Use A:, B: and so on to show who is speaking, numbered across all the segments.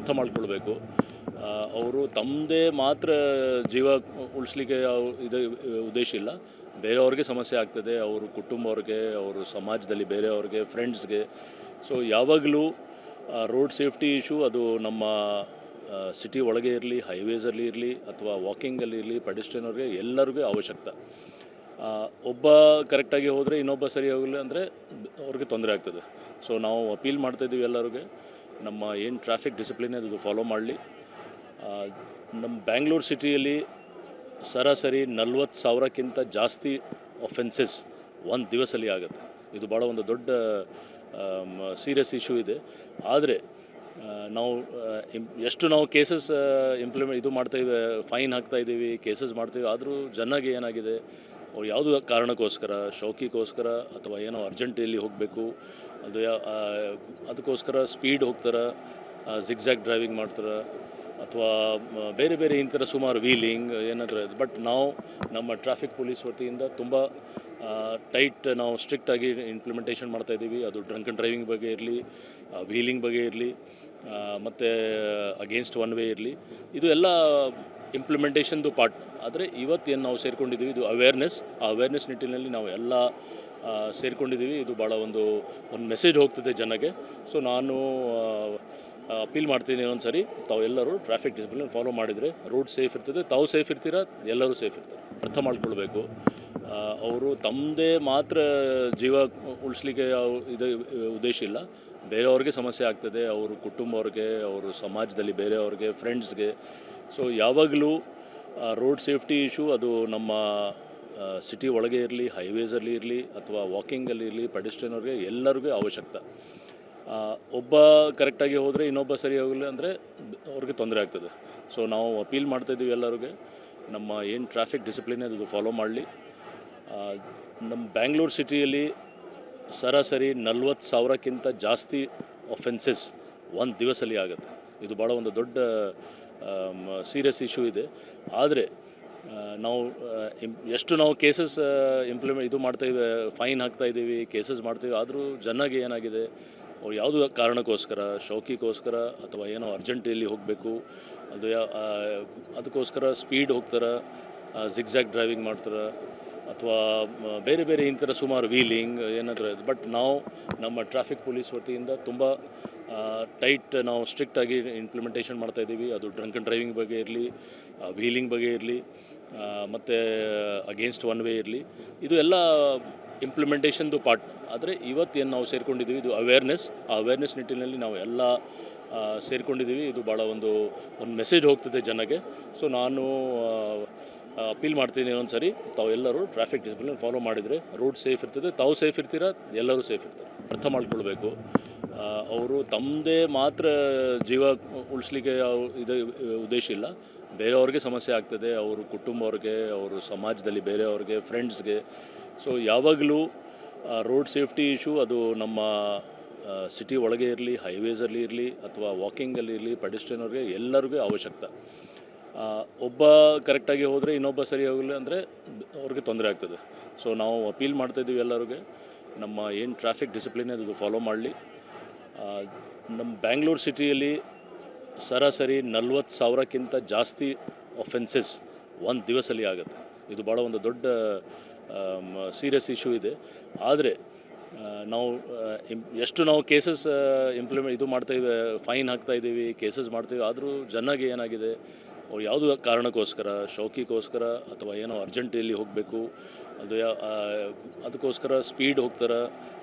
A: ಅರ್ಥ ಮಾಡ್ಕೊಳ್ಬೇಕು. ಅವರು ತಮ್ಮದೇ ಮಾತ್ರ ಜೀವ ಉಳಿಸ್ಲಿಕ್ಕೆ ಇದು ಉದ್ದೇಶ ಇಲ್ಲ, ಬೇರೆಯವ್ರಿಗೆ ಸಮಸ್ಯೆ ಆಗ್ತದೆ, ಅವರು ಕುಟುಂಬವ್ರಿಗೆ, ಅವರು ಸಮಾಜದಲ್ಲಿ ಬೇರೆಯವ್ರಿಗೆ, ಫ್ರೆಂಡ್ಸ್ಗೆ. ಸೊ ಯಾವಾಗಲೂ ರೋಡ್ ಸೇಫ್ಟಿ ಇಶ್ಯೂ ಅದು ನಮ್ಮ ಸಿಟಿ ಒಳಗೆ ಇರಲಿ, ಹೈವೇಸಲ್ಲಿ ಇರಲಿ, ಅಥವಾ ವಾಕಿಂಗಲ್ಲಿ ಇರಲಿ, ಪೆಡೆಸ್ಟ್ರಿಯನ್ವ್ರಿಗೆ ಎಲ್ಲರಿಗೂ ಅವಶ್ಯಕತೆ. ಒಬ್ಬ ಕರೆಕ್ಟಾಗಿ ಹೋದರೆ ಇನ್ನೊಬ್ಬ ಸರಿ ಹೋಗಲಿ ಅಂದರೆ ಅವ್ರಿಗೆ ತೊಂದರೆ ಆಗ್ತದೆ. ಸೊ ನಾವು ಅಪೀಲ್ ಮಾಡ್ತಾಯಿದ್ದೀವಿ ಎಲ್ಲರಿಗೆ, ನಮ್ಮ ಏನು ಟ್ರಾಫಿಕ್ ಡಿಸಿಪ್ಲಿನ್ ಅದು ಫಾಲೋ ಮಾಡಲಿ. ನಮ್ಮ ಬ್ಯಾಂಗ್ಳೂರು ಸಿಟಿಯಲ್ಲಿ ಸರಾಸರಿ 40,000ಕ್ಕಿಂತ ಜಾಸ್ತಿ ಅಫೆನ್ಸಸ್ ಒಂದು ದಿವಸದಲ್ಲಿ ಆಗುತ್ತೆ. ಇದು ಭಾಳ ಒಂದು ದೊಡ್ಡ ಸೀರಿಯಸ್ ಇಶ್ಯೂ ಇದೆ. ಆದರೆ ನಾವು ಎಷ್ಟು ನಾವು ಕೇಸಸ್ ಇದು ಮಾಡ್ತಾಯಿದ್ದೀವಿ, ಫೈನ್ ಹಾಕ್ತಾಯಿದ್ದೀವಿ, ಕೇಸಸ್ ಮಾಡ್ತೀವಿ, ಆದರೂ ಜನಗೆ ಏನಾಗಿದೆ, ಅವ್ರು ಯಾವುದೋ ಕಾರಣಕ್ಕೋಸ್ಕರ, ಶೌಕಿಗೋಸ್ಕರ ಅಥವಾ ಏನೋ ಅರ್ಜೆಂಟಲ್ಲಿ ಹೋಗಬೇಕು, ಅದು ಅದಕ್ಕೋಸ್ಕರ ಸ್ಪೀಡ್ ಹೋಗ್ತಾರೆ, ಜಿಗ್ಜ್ಯಾಗ್ ಡ್ರೈವಿಂಗ್ ಮಾಡ್ತಾರೆ, ಅಥವಾ ಬೇರೆ ಬೇರೆ ಇಂಥರ ಸುಮಾರು ವೀಲಿಂಗ್ ಏನಾದರೂ ಇದೆ. ಬಟ್ ನಾವು ನಮ್ಮ ಟ್ರಾಫಿಕ್ ಪೊಲೀಸ್ ವತಿಯಿಂದ ತುಂಬ ಟೈಟ್ ನಾವು ಸ್ಟ್ರಿಕ್ಟಾಗಿ ಇಂಪ್ಲಿಮೆಂಟೇಷನ್ ಮಾಡ್ತಾಯಿದ್ದೀವಿ. ಅದು ಡ್ರಂಕ್ ಆ್ಯಂಡ್ ಡ್ರೈವಿಂಗ್ ಬಗ್ಗೆ ಇರಲಿ, ವೀಲಿಂಗ್ ಬಗ್ಗೆ ಇರಲಿ, ಮತ್ತು ಅಗೇನ್ಸ್ಟ್ ಒನ್ ವೇ ಇರಲಿ, ಇದು ಎಲ್ಲ ಇಂಪ್ಲಿಮೆಂಟೇಷನ್ದು ಪಾರ್ಟ್. ಆದರೆ ಇವತ್ತೇನು ನಾವು ಸೇರಿಕೊಂಡಿದ್ದೀವಿ ಇದು ಅವೇರ್ನೆಸ್. ಆ ಅವೇರ್ನೆಸ್ ನಿಟ್ಟಿನಲ್ಲಿ ನಾವು ಎಲ್ಲ ಸೇರಿಕೊಂಡಿದ್ದೀವಿ. ಇದು ಭಾಳ ಒಂದು ಮೆಸೇಜ್ ಹೋಗ್ತದೆ ಜನಕ್ಕೆ. ಸೊ ನಾನು ಅಪೀಲ್ ಮಾಡ್ತೀನಿ, ಇನ್ನೊಂದು ಸರಿ ತಾವೆಲ್ಲರೂ ಟ್ರಾಫಿಕ್ ಡಿಸಿಪ್ಲಿನ್ ಫಾಲೋ ಮಾಡಿದರೆ ರೋಡ್ ಸೇಫ್ ಇರ್ತದೆ, ತಾವು ಸೇಫ್ ಇರ್ತೀರ, ಎಲ್ಲರೂ ಸೇಫ್ ಇರ್ತಾರೆ. ಅರ್ಥ ಮಾಡ್ಕೊಳ್ಬೇಕು. ಅವರು ತಮ್ಮದೇ ಮಾತ್ರ ಜೀವ ಉಳಿಸ್ಲಿಕ್ಕೆ ಇದು ಉದ್ದೇಶ ಇಲ್ಲ, ಬೇರೆಯವ್ರಿಗೆ ಸಮಸ್ಯೆ ಆಗ್ತದೆ, ಅವರು ಕುಟುಂಬವ್ರಿಗೆ, ಅವರು ಸಮಾಜದಲ್ಲಿ ಬೇರೆಯವ್ರಿಗೆ, ಫ್ರೆಂಡ್ಸ್ಗೆ. ಸೊ ಯಾವಾಗಲೂ ರೋಡ್ ಸೇಫ್ಟಿ ಇಶ್ಯೂ ಅದು ನಮ್ಮ ಸಿಟಿ ಒಳಗೆ ಇರಲಿ, ಹೈವೇಸಲ್ಲಿ ಇರಲಿ, ಅಥವಾ ವಾಕಿಂಗಲ್ಲಿ ಇರಲಿ, ಪೆಡೆಸ್ಟ್ರಿಯನ್ವ್ರಿಗೆ ಎಲ್ಲರಿಗೂ ಅವಶ್ಯಕತೆ. ಒಬ್ಬ ಕರೆಕ್ಟಾಗಿ ಹೋದರೆ ಇನ್ನೊಬ್ಬ ಸರಿ ಹೋಗಲಿ ಅಂದರೆ ಅವ್ರಿಗೆ ತೊಂದರೆ ಆಗ್ತದೆ. ಸೊ ನಾವು ಅಪೀಲ್ ಮಾಡ್ತಾಯಿದ್ದೀವಿ ಎಲ್ಲರಿಗೆ, ನಮ್ಮ ಏನು ಟ್ರಾಫಿಕ್ ಡಿಸಿಪ್ಲಿನ್ ಅದು ಫಾಲೋ ಮಾಡಲಿ. ನಮ್ಮ ಬ್ಯಾಂಗ್ಳೂರು ಸಿಟಿಯಲ್ಲಿ ಸರಾಸರಿ 40,000ಕ್ಕಿಂತ ಜಾಸ್ತಿ ಅಫೆನ್ಸಸ್ ಒಂದು ದಿವಸದಲ್ಲಿ ಆಗುತ್ತೆ. ಇದು ಭಾಳ ಒಂದು ದೊಡ್ಡ ಸೀರಿಯಸ್ ಇಶ್ಯೂ ಇದೆ. ಆದರೆ ನಾವು ಎಷ್ಟು ನಾವು ಕೇಸಸ್ ಇದು ಮಾಡ್ತಾಯಿದ್ದೀವಿ, ಫೈನ್ ಹಾಕ್ತಾಯಿದ್ದೀವಿ, ಕೇಸಸ್ ಮಾಡ್ತೀವಿ, ಆದರೂ ಜನಗೆ ಏನಾಗಿದೆ, ಅವ್ರು ಯಾವುದೋ ಕಾರಣಕ್ಕೋಸ್ಕರ, ಶೌಕಿಗೋಸ್ಕರ ಅಥವಾ ಏನೋ ಅರ್ಜೆಂಟಲ್ಲಿ ಹೋಗಬೇಕು, ಅದು ಅದಕ್ಕೋಸ್ಕರ ಸ್ಪೀಡ್ ಹೋಗ್ತಾರೆ, ಜಿಗ್ಜ್ಯಾಗ್ ಡ್ರೈವಿಂಗ್ ಮಾಡ್ತಾರೆ, ಅಥವಾ ಬೇರೆ ಬೇರೆ ಇಂಥರ ಸುಮಾರು ವೀಲಿಂಗ್ ಏನಾದರೂ ಇದೆ. ಬಟ್ ನಾವು ನಮ್ಮ ಟ್ರಾಫಿಕ್ ಪೊಲೀಸ್ ವತಿಯಿಂದ ತುಂಬ ಟೈಟ್ ನಾವು ಸ್ಟ್ರಿಕ್ಟಾಗಿ ಇಂಪ್ಲಿಮೆಂಟೇಷನ್ ಮಾಡ್ತಾಯಿದ್ದೀವಿ. ಅದು ಡ್ರಂಕ್ ಆ್ಯಂಡ್ ಡ್ರೈವಿಂಗ್ ಬಗ್ಗೆ ಇರಲಿ, ವೀಲಿಂಗ್ ಬಗ್ಗೆ ಇರಲಿ, ಮತ್ತು ಅಗೇನ್ಸ್ಟ್ ಒನ್ ವೇ ಇರಲಿ, ಇದು ಎಲ್ಲ ಇಂಪ್ಲಿಮೆಂಟೇಷನ್ದು ಪಾರ್ಟ್. ಆದರೆ ಇವತ್ತೇನು ನಾವು ಸೇರಿಕೊಂಡಿದ್ದೀವಿ ಇದು ಅವೇರ್ನೆಸ್. ಆ ಅವೇರ್ನೆಸ್ ನಿಟ್ಟಿನಲ್ಲಿ ನಾವು ಎಲ್ಲ ಸೇರಿಕೊಂಡಿದ್ದೀವಿ. ಇದು ಭಾಳ ಒಂದು ಮೆಸೇಜ್ ಹೋಗ್ತದೆ ಜನಕ್ಕೆ. ಸೊ ನಾನು ಅಪೀಲ್ ಮಾಡ್ತೀನಿ, ಇನ್ನೊಂದು ಸರಿ ತಾವೆಲ್ಲರೂ ಟ್ರಾಫಿಕ್ ಡಿಸಿಪ್ಲಿನ್ ಫಾಲೋ ಮಾಡಿದರೆ ರೋಡ್ ಸೇಫ್ ಇರ್ತದೆ, ತಾವು ಸೇಫ್ ಇರ್ತೀರ, ಎಲ್ಲರೂ ಸೇಫ್ ಇರ್ತಾರೆ. ಅರ್ಥ ಮಾಡ್ಕೊಳ್ಬೇಕು. ಅವರು ತಮ್ಮದೇ ಮಾತ್ರ ಜೀವ ಉಳಿಸ್ಲಿಕ್ಕೆ ಇದು ಉದ್ದೇಶ ಇಲ್ಲ, ಬೇರೆಯವ್ರಿಗೆ ಸಮಸ್ಯೆ ಆಗ್ತದೆ, ಅವರು ಕುಟುಂಬವ್ರಿಗೆ, ಅವರು ಸಮಾಜದಲ್ಲಿ ಬೇರೆಯವ್ರಿಗೆ, ಫ್ರೆಂಡ್ಸ್ಗೆ. ಸೊ ಯಾವಾಗಲೂ ರೋಡ್ ಸೇಫ್ಟಿ ಇಶ್ಯೂ ಅದು ನಮ್ಮ ಸಿಟಿ ಒಳಗೆ ಇರಲಿ, ಹೈವೇಸಲ್ಲಿ ಇರಲಿ, ಅಥವಾ ವಾಕಿಂಗಲ್ಲಿ ಇರಲಿ, ಪೆಡೆಸ್ಟ್ರಿಯನ್ವ್ರಿಗೆ ಎಲ್ಲರಿಗೂ ಅವಶ್ಯಕತೆ. ಒಬ್ಬ ಕರೆಕ್ಟಾಗಿ ಹೋದರೆ ಇನ್ನೊಬ್ಬ ಸರಿ ಹೋಗಲಿ ಅಂದರೆ ಅವ್ರಿಗೆ ತೊಂದರೆ ಆಗ್ತದೆ. ಸೊ ನಾವು ಅಪೀಲ್ ಮಾಡ್ತಾಯಿದ್ದೀವಿ ಎಲ್ಲರಿಗೆ, ನಮ್ಮ ಏನು ಟ್ರಾಫಿಕ್ ಡಿಸಿಪ್ಲಿನ್ ಅದು ಫಾಲೋ ಮಾಡಲಿ. ನಮ್ಮ ಬ್ಯಾಂಗ್ಳೂರು ಸಿಟಿಯಲ್ಲಿ ಸರಾಸರಿ 40,000ಕ್ಕಿಂತ ಜಾಸ್ತಿ ಅಫೆನ್ಸಸ್ ಒಂದು ದಿವಸದಲ್ಲಿ ಆಗುತ್ತೆ. ಇದು ಭಾಳ ಒಂದು ದೊಡ್ಡ ಸೀರಿಯಸ್ ಇಶ್ಯೂ ಇದೆ. ಆದರೆ ನಾವು ಎಷ್ಟು ನಾವು ಕೇಸಸ್ ಇದು ಮಾಡ್ತಾಯಿದ್ದೀವಿ, ಫೈನ್ ಹಾಕ್ತಾಯಿದ್ದೀವಿ, ಕೇಸಸ್ ಮಾಡ್ತೀವಿ, ಆದರೂ ಜನಗೆ ಏನಾಗಿದೆ, ಅವ್ರು ಯಾವುದೋ ಕಾರಣಕ್ಕೋಸ್ಕರ, ಶೌಕಿಗೋಸ್ಕರ ಅಥವಾ ಏನೋ ಅರ್ಜೆಂಟಲ್ಲಿ ಹೋಗಬೇಕು, ಅದು ಅದಕ್ಕೋಸ್ಕರ ಸ್ಪೀಡ್ ಹೋಗ್ತಾರೆ,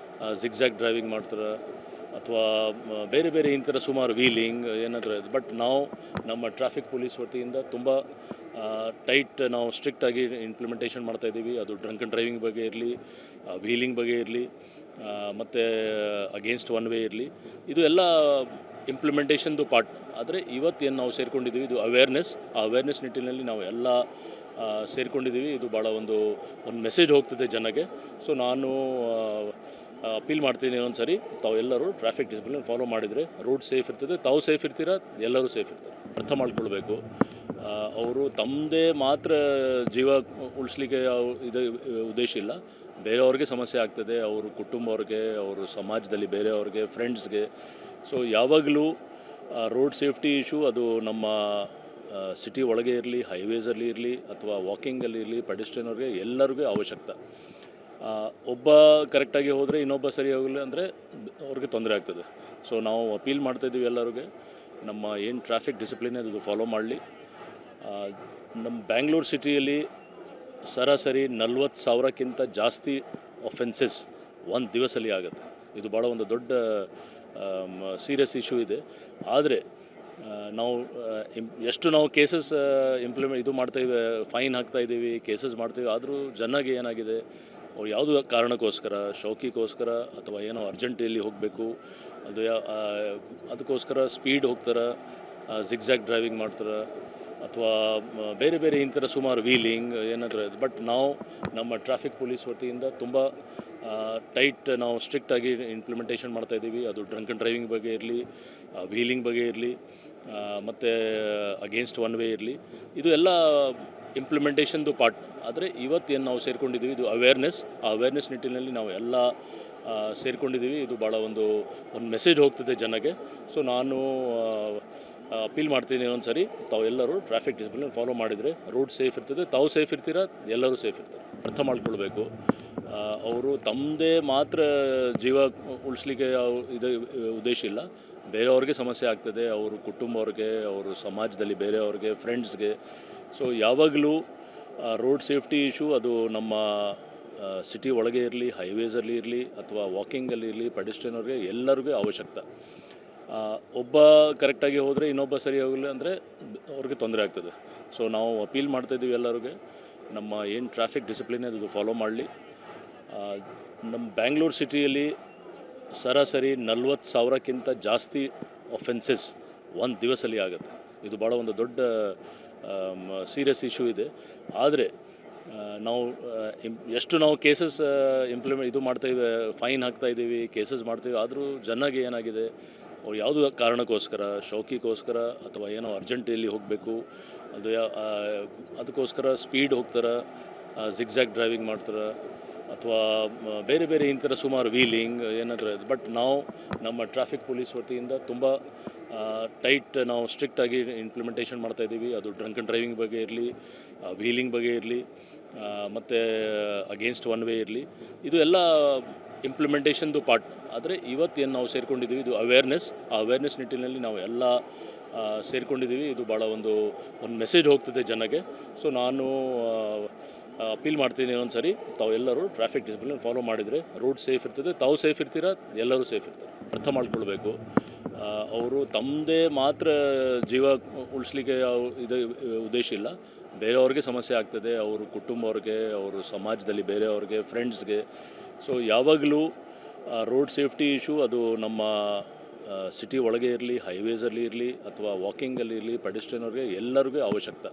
A: ಜಿಗ್ಜ್ಯಾಗ್ ಡ್ರೈವಿಂಗ್ ಮಾಡ್ತಾರೆ, ಅಥವಾ ಬೇರೆ ಬೇರೆ ಇಂಥರ ಸುಮಾರು ವೀಲಿಂಗ್ ಏನಾದರೂ ಇದೆ. ಬಟ್ ನಾವು ನಮ್ಮ ಟ್ರಾಫಿಕ್ ಪೊಲೀಸ್ ವತಿಯಿಂದ ತುಂಬ ಟೈಟ್ ನಾವು ಸ್ಟ್ರಿಕ್ಟಾಗಿ ಇಂಪ್ಲಿಮೆಂಟೇಷನ್ ಮಾಡ್ತಾಯಿದ್ದೀವಿ. ಅದು ಡ್ರಂಕ್ ಆ್ಯಂಡ್ ಡ್ರೈವಿಂಗ್ ಬಗ್ಗೆ ಇರಲಿ, ವೀಲಿಂಗ್ ಬಗ್ಗೆ ಇರಲಿ, ಮತ್ತು ಅಗೇನ್ಸ್ಟ್ ಒನ್ ವೇ ಇರಲಿ, ಇದು ಎಲ್ಲ ಇಂಪ್ಲಿಮೆಂಟೇಷನ್ದು ಪಾರ್ಟ್. ಆದರೆ ಇವತ್ತೇನು ನಾವು ಸೇರಿಕೊಂಡಿದ್ದೀವಿ ಇದು ಅವೇರ್ನೆಸ್. ಆ ಅವೇರ್ನೆಸ್ ನಿಟ್ಟಿನಲ್ಲಿ ನಾವು ಎಲ್ಲ ಸೇರಿಕೊಂಡಿದ್ದೀವಿ. ಇದು ಭಾಳ ಒಂದು ಮೆಸೇಜ್ ಹೋಗ್ತದೆ ಜನಕ್ಕೆ. ಸೊ ನಾನು ಅಪೀಲ್ ಮಾಡ್ತೀನಿ, ಇನ್ನೊಂದು ಸರಿ ತಾವೆಲ್ಲರೂ ಟ್ರಾಫಿಕ್ ಡಿಸಿಪ್ಲಿನ್ ಫಾಲೋ ಮಾಡಿದರೆ ರೋಡ್ ಸೇಫ್ ಇರ್ತದೆ, ತಾವು ಸೇಫ್ ಇರ್ತೀರ, ಎಲ್ಲರೂ ಸೇಫ್ ಇರ್ತಾರೆ. ಅರ್ಥ ಮಾಡ್ಕೊಳ್ಬೇಕು. ಅವರು ತಮ್ಮದೇ ಮಾತ್ರ ಜೀವ ಉಳಿಸ್ಲಿಕ್ಕೆ ಇದು ಉದ್ದೇಶ ಇಲ್ಲ, ಬೇರೆಯವ್ರಿಗೆ ಸಮಸ್ಯೆ ಆಗ್ತದೆ, ಅವರು ಕುಟುಂಬವ್ರಿಗೆ, ಅವರು ಸಮಾಜದಲ್ಲಿ ಬೇರೆಯವ್ರಿಗೆ, ಫ್ರೆಂಡ್ಸ್ಗೆ. ಸೊ ಯಾವಾಗಲೂ ರೋಡ್ ಸೇಫ್ಟಿ ಇಶ್ಯೂ ಅದು ನಮ್ಮ ಸಿಟಿ ಒಳಗೆ ಇರಲಿ, ಹೈವೇಸಲ್ಲಿ ಇರಲಿ ಅಥವಾ ವಾಕಿಂಗಲ್ಲಿ ಇರಲಿ, ಪೆಡೆಸ್ಟ್ರಿಯನ್ ಅವ್ರಿಗೆ ಎಲ್ಲರಿಗೂ ಅವಶ್ಯಕತೆ. ಒಬ್ಬ ಕರೆಕ್ಟಾಗಿ ಹೋದರೆ ಇನ್ನೊಬ್ಬ ಸರಿ ಹೋಗಲಿಲ್ಲ ಅಂದರೆ ಅವ್ರಿಗೆ ತೊಂದರೆ ಆಗ್ತದೆ. ಸೊ ನಾವು ಅಪೀಲ್ ಮಾಡ್ತಾಯಿದ್ದೀವಿ ಎಲ್ಲರಿಗೆ, ನಮ್ಮ ಏನು ಟ್ರಾಫಿಕ್ ಡಿಸಿಪ್ಲಿನ್ ಅದು ಫಾಲೋ ಮಾಡಲಿ. ನಮ್ಮ ಬ್ಯಾಂಗ್ಳೂರು ಸಿಟಿಯಲ್ಲಿ ಸರಾಸರಿ 40,000ಕ್ಕಿಂತ ಜಾಸ್ತಿ ಅಫೆನ್ಸಸ್ ಒಂದು ದಿವಸದಲ್ಲಿ ಆಗುತ್ತೆ. ಇದು ಭಾಳ ಒಂದು ದೊಡ್ಡ ಸೀರಿಯಸ್ ಇಶ್ಯೂ ಇದೆ. ಆದರೆ ನಾವು ಎಷ್ಟು ನಾವು ಕೇಸಸ್ ಇದು ಮಾಡ್ತಾಯಿವೆ, ಫೈನ್ ಹಾಕ್ತಾಯಿದ್ದೀವಿ, ಕೇಸಸ್ ಮಾಡ್ತೀವಿ, ಆದರೂ ಜನಗೆ ಏನಾಗಿದೆ, ಅವ್ರು ಯಾವುದೋ ಕಾರಣಕ್ಕೋಸ್ಕರ, ಶೌಕಿಗೋಸ್ಕರ ಅಥವಾ ಏನೋ ಅರ್ಜೆಂಟಲ್ಲಿ ಹೋಗಬೇಕು, ಅದು ಅದಕ್ಕೋಸ್ಕರ ಸ್ಪೀಡ್ ಹೋಗ್ತಾರೆ, ಜಿಗ್ಜ್ಯಾಗ್ ಡ್ರೈವಿಂಗ್ ಮಾಡ್ತಾರೆ, ಅಥವಾ ಬೇರೆ ಬೇರೆ ಇಂಥರ ಸುಮಾರು ವೀಲಿಂಗ್ ಏನಾದರೂ. ಬಟ್ ನಾವು ನಮ್ಮ ಟ್ರಾಫಿಕ್ ಪೊಲೀಸ್ ವತಿಯಿಂದ ತುಂಬ ಟೈಟ್ ನಾವು ಸ್ಟ್ರಿಕ್ಟಾಗಿ ಇಂಪ್ಲಿಮೆಂಟೇಷನ್ ಮಾಡ್ತಾಯಿದ್ದೀವಿ. ಅದು ಡ್ರಂಕ್ ಆ್ಯಂಡ್ ಡ್ರೈವಿಂಗ್ ಬಗ್ಗೆ ಇರಲಿ, ವೀಲಿಂಗ್ ಬಗ್ಗೆ ಇರಲಿ, ಮತ್ತು ಅಗೇನ್ಸ್ಟ್ ಒನ್ ವೇ ಇರಲಿ, ಇದು ಎಲ್ಲ ಇಂಪ್ಲಿಮೆಂಟೇಷನ್ದು ಪಾರ್ಟ್. ಆದರೆ ಇವತ್ತೇನು ನಾವು ಸೇರ್ಕೊಂಡಿದ್ದೀವಿ ಇದು ಅವೇರ್ನೆಸ್. ಆ ಅವೇರ್ನೆಸ್ ನಿಟ್ಟಿನಲ್ಲಿ ನಾವು ಎಲ್ಲ ಸೇರ್ಕೊಂಡಿದ್ದೀವಿ. ಇದು ಭಾಳ ಒಂದು ಮೆಸೇಜ್ ಹೋಗ್ತದೆ ಜನಕ್ಕೆ. ಸೊ ನಾನು ಅಪೀಲ್ ಮಾಡ್ತೀನಿ, ಒಂದು ಸರಿ ತಾವೆಲ್ಲರೂ ಟ್ರಾಫಿಕ್ ಡಿಸಿಪ್ಲಿನ್ ಫಾಲೋ ಮಾಡಿದರೆ ರೋಡ್ ಸೇಫ್ ಇರ್ತದೆ, ತಾವು ಸೇಫ್ ಇರ್ತೀರ, ಎಲ್ಲರೂ ಸೇಫ್ ಇರ್ತಾರೆ. ಅರ್ಥ ಮಾಡ್ಕೊಳ್ಬೇಕು, ಅವರು ತಮ್ಮದೇ ಮಾತ್ರ ಜೀವ ಉಳಿಸ್ಲಿಕ್ಕೆ ಇದು ಉದ್ದೇಶ ಇಲ್ಲ, ಬೇರೆಯವ್ರಿಗೆ ಸಮಸ್ಯೆ ಆಗ್ತದೆ, ಅವರು ಕುಟುಂಬವ್ರಿಗೆ, ಅವರು ಸಮಾಜದಲ್ಲಿ ಬೇರೆಯವ್ರಿಗೆ, ಫ್ರೆಂಡ್ಸ್ಗೆ. ಸೊ ಯಾವಾಗಲೂ ರೋಡ್ ಸೇಫ್ಟಿ ಇಶ್ಯೂ ಅದು ನಮ್ಮ ಸಿಟಿ ಒಳಗೆ ಇರಲಿ, ಹೈವೇಸಲ್ಲಿ ಇರಲಿ ಅಥವಾ ವಾಕಿಂಗಲ್ಲಿ ಇರಲಿ, ಪೆಡೆಸ್ಟ್ರಿಯನ್ ಅವ್ರಿಗೆ ಎಲ್ಲರಿಗೂ ಅವಶ್ಯಕತೆ. ಒಬ್ಬ ಕರೆಕ್ಟಾಗಿ ಹೋದರೆ ಇನ್ನೊಬ್ಬ ಸರಿ ಹೋಗಲಿಲ್ಲ ಅಂದರೆ ಅವ್ರಿಗೆ ತೊಂದರೆ ಆಗ್ತದೆ. ಸೊ ನಾವು ಅಪೀಲ್ ಮಾಡ್ತಾಯಿದ್ದೀವಿ ಎಲ್ಲರಿಗೆ, ನಮ್ಮ ಏನು ಟ್ರಾಫಿಕ್ ಡಿಸಿಪ್ಲಿನ್ ಅದು ಫಾಲೋ ಮಾಡಲಿ. ನಮ್ಮ ಬ್ಯಾಂಗ್ಳೂರು ಸಿಟಿಯಲ್ಲಿ ಸರಾಸರಿ 40,000ಕ್ಕಿಂತ ಜಾಸ್ತಿ ಅಫೆನ್ಸಸ್ ಒಂದು ದಿವಸದಲ್ಲಿ ಆಗುತ್ತೆ. ಇದು ಭಾಳ ಒಂದು ದೊಡ್ಡ ಸೀರಿಯಸ್ ಇಶ್ಯೂ ಇದೆ. ಆದರೆ ನಾವು ಎಷ್ಟು ನಾವು ಕೇಸಸ್ ಇದು ಮಾಡ್ತಾಯಿವೆ, ಫೈನ್ ಹಾಕ್ತಾಯಿದ್ದೀವಿ, ಕೇಸಸ್ ಮಾಡ್ತೀವಿ, ಆದರೂ ಜನಗೆ ಏನಾಗಿದೆ, ಅವ್ರು ಯಾವುದೋ ಕಾರಣಕ್ಕೋಸ್ಕರ, ಶೌಕಿಗೋಸ್ಕರ ಅಥವಾ ಏನೋ ಅರ್ಜೆಂಟಲ್ಲಿ ಹೋಗಬೇಕು, ಅದು ಅದಕ್ಕೋಸ್ಕರ ಸ್ಪೀಡ್ ಹೋಗ್ತಾರೆ, ಜಿಗ್ಜ್ಯಾಗ್ ಡ್ರೈವಿಂಗ್ ಮಾಡ್ತಾರೆ, ಅಥವಾ ಬೇರೆ ಬೇರೆ ಇಂಥರ ಸುಮಾರು ವೀಲಿಂಗ್ ಏನಾದರೂ. ಬಟ್ ನಾವು ನಮ್ಮ ಟ್ರಾಫಿಕ್ ಪೊಲೀಸ್ ವತಿಯಿಂದ ತುಂಬ ಟೈಟ್ ನಾವು ಸ್ಟ್ರಿಕ್ಟಾಗಿ ಇಂಪ್ಲಿಮೆಂಟೇಷನ್ ಮಾಡ್ತಾಯಿದ್ದೀವಿ. ಅದು ಡ್ರಂಕ್ ಆ್ಯಂಡ್ ಡ್ರೈವಿಂಗ್ ಬಗ್ಗೆ ಇರಲಿ, ವೀಲಿಂಗ್ ಬಗ್ಗೆ ಇರಲಿ, ಮತ್ತು ಅಗೇನ್ಸ್ಟ್ ಒನ್ ವೇ ಇರಲಿ, ಇದು ಎಲ್ಲ ಇಂಪ್ಲಿಮೆಂಟೇಷನ್ದು ಪಾರ್ಟ್. ಆದರೆ ಇವತ್ತೇನು ನಾವು ಸೇರ್ಕೊಂಡಿದ್ದೀವಿ ಇದು ಅವೇರ್ನೆಸ್. ಆ ಅವೇರ್ನೆಸ್ ನಿಟ್ಟಿನಲ್ಲಿ ನಾವು ಎಲ್ಲ ಸೇರ್ಕೊಂಡಿದ್ದೀವಿ. ಇದು ಭಾಳ ಒಂದು ಮೆಸೇಜ್ ಹೋಗ್ತದೆ ಜನಕ್ಕೆ. ಸೊ ನಾನು ಅಪೀಲ್ ಮಾಡ್ತೀನಿ, ಒಂದು ಸರಿ ತಾವೆಲ್ಲರೂ ಟ್ರಾಫಿಕ್ ಡಿಸಿಪ್ಲಿನ್ ಫಾಲೋ ಮಾಡಿದರೆ ರೋಡ್ ಸೇಫ್ ಇರ್ತದೆ, ತಾವು ಸೇಫ್ ಇರ್ತೀರ, ಎಲ್ಲರೂ ಸೇಫ್ ಇರ್ತಾರೆ. ಅರ್ಥ ಮಾಡ್ಕೊಳ್ಬೇಕು, ಅವರು ತಮ್ಮದೇ ಮಾತ್ರ ಜೀವ ಉಳಿಸ್ಲಿಕ್ಕೆ ಇದು ಉದ್ದೇಶ ಇಲ್ಲ, ಬೇರೆಯವ್ರಿಗೆ ಸಮಸ್ಯೆ ಆಗ್ತದೆ, ಅವರು ಕುಟುಂಬವ್ರಿಗೆ, ಅವರು ಸಮಾಜದಲ್ಲಿ ಬೇರೆಯವ್ರಿಗೆ, ಫ್ರೆಂಡ್ಸ್ಗೆ. ಸೊ ಯಾವಾಗಲೂ ರೋಡ್ ಸೇಫ್ಟಿ ಇಶ್ಯೂ ಅದು ನಮ್ಮ ಸಿಟಿ ಒಳಗೆ ಇರಲಿ, ಹೈವೇಸಲ್ಲಿ ಇರಲಿ ಅಥವಾ ವಾಕಿಂಗಲ್ಲಿ ಇರಲಿ, ಪೆಡೆಸ್ಟ್ರಿಯನ್ ಅವ್ರಿಗೆ ಎಲ್ಲರಿಗೂ ಅವಶ್ಯಕತೆ.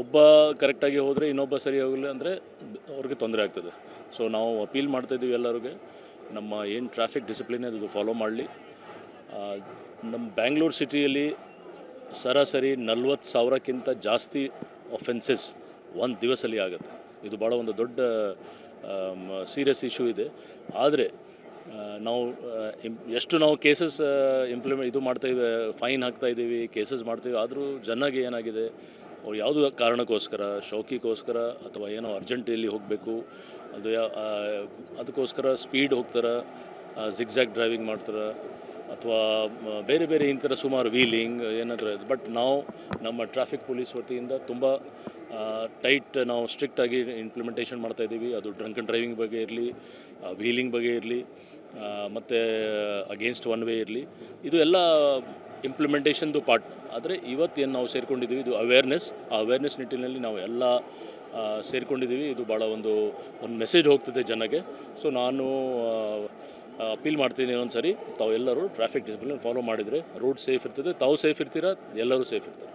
A: ಒಬ್ಬ ಕರೆಕ್ಟಾಗಿ ಹೋದರೆ ಇನ್ನೊಬ್ಬ ಸರಿ ಹೋಗಲಿಲ್ಲ ಅಂದರೆ ಅವ್ರಿಗೆ ತೊಂದರೆ ಆಗ್ತದೆ. ಸೊ ನಾವು ಅಪೀಲ್ ಮಾಡ್ತಾಯಿದ್ದೀವಿ ಎಲ್ಲರಿಗೆ, ನಮ್ಮ ಏನು ಟ್ರಾಫಿಕ್ ಡಿಸಿಪ್ಲಿನ್ ಅದು ಫಾಲೋ ಮಾಡಲಿ. ನಮ್ಮ ಬ್ಯಾಂಗ್ಳೂರು ಸಿಟಿಯಲ್ಲಿ ಸರಾಸರಿ 40,000ಕ್ಕಿಂತ ಜಾಸ್ತಿ ಅಫೆನ್ಸಸ್ ಒಂದು ದಿವಸದಲ್ಲಿ ಆಗುತ್ತೆ. ಇದು ಭಾಳ ಒಂದು ದೊಡ್ಡ ಸೀರಿಯಸ್ ಇಶ್ಯೂ ಇದೆ. ಆದರೆ ನಾವು ಎಷ್ಟು ನಾವು ಕೇಸಸ್ ಇದು ಮಾಡ್ತಾಯಿವೆ, ಫೈನ್ ಹಾಕ್ತಾಯಿದ್ದೀವಿ, ಕೇಸಸ್ ಮಾಡ್ತೀವಿ, ಆದರೂ ಜನಗೆ ಏನಾಗಿದೆ, ಅವ್ರು ಯಾವುದೋ ಕಾರಣಕ್ಕೋಸ್ಕರ, ಶೌಕಿಗೋಸ್ಕರ ಅಥವಾ ಏನೋ ಅರ್ಜೆಂಟಲ್ಲಿ ಹೋಗಬೇಕು, ಅದು ಅದಕ್ಕೋಸ್ಕರ ಸ್ಪೀಡ್ ಹೋಗ್ತಾರೆ, ಜಿಗ್ಜ್ಯಾಗ್ ಡ್ರೈವಿಂಗ್ ಮಾಡ್ತಾರೆ, ಅಥವಾ ಬೇರೆ ಬೇರೆ ಇಂಥರ ಸುಮಾರು ವೀಲಿಂಗ್ ಏನಾದರೂ. ಬಟ್ ನಾವು ನಮ್ಮ ಟ್ರಾಫಿಕ್ ಪೊಲೀಸ್ ವತಿಯಿಂದ ತುಂಬ ಟೈಟ್ ನಾವು ಸ್ಟ್ರಿಕ್ಟಾಗಿ ಇಂಪ್ಲಿಮೆಂಟೇಷನ್ ಮಾಡ್ತಾಯಿದ್ದೀವಿ. ಅದು ಡ್ರಂಕ್ ಆ್ಯಂಡ್ ಡ್ರೈವಿಂಗ್ ಬಗ್ಗೆ ಇರಲಿ, ವೀಲಿಂಗ್ ಬಗ್ಗೆ ಇರಲಿ, ಮತ್ತು ಅಗೇನ್ಸ್ಟ್ ಒನ್ ವೇ ಇರಲಿ, ಇದು ಎಲ್ಲ ಇಂಪ್ಲಿಮೆಂಟೇಷನ್ದು ಪಾರ್ಟ್. ಆದರೆ ಇವತ್ತೇನು ನಾವು ಸೇರ್ಕೊಂಡಿದ್ದೀವಿ ಇದು ಅವೇರ್ನೆಸ್. ಆ ಅವೇರ್ನೆಸ್ ನಿಟ್ಟಿನಲ್ಲಿ ನಾವು ಎಲ್ಲ ಸೇರ್ಕೊಂಡಿದ್ದೀವಿ. ಇದು ಭಾಳ ಒಂದು ಮೆಸೇಜ್ ಹೋಗ್ತದೆ ಜನಕ್ಕೆ. ಸೊ ನಾನು ಅಪೀಲ್ ಮಾಡ್ತೀನಿ, ಒಂದು ಸರಿ ತಾವೆಲ್ಲರೂ ಟ್ರಾಫಿಕ್ ಡಿಸಿಪ್ಲಿನ್ ಫಾಲೋ ಮಾಡಿದರೆ ರೋಡ್ ಸೇಫ್ ಇರ್ತದೆ, ತಾವು ಸೇಫ್ ಇರ್ತೀರ, ಎಲ್ಲರೂ ಸೇಫ್ ಇರ್ತಾರೆ.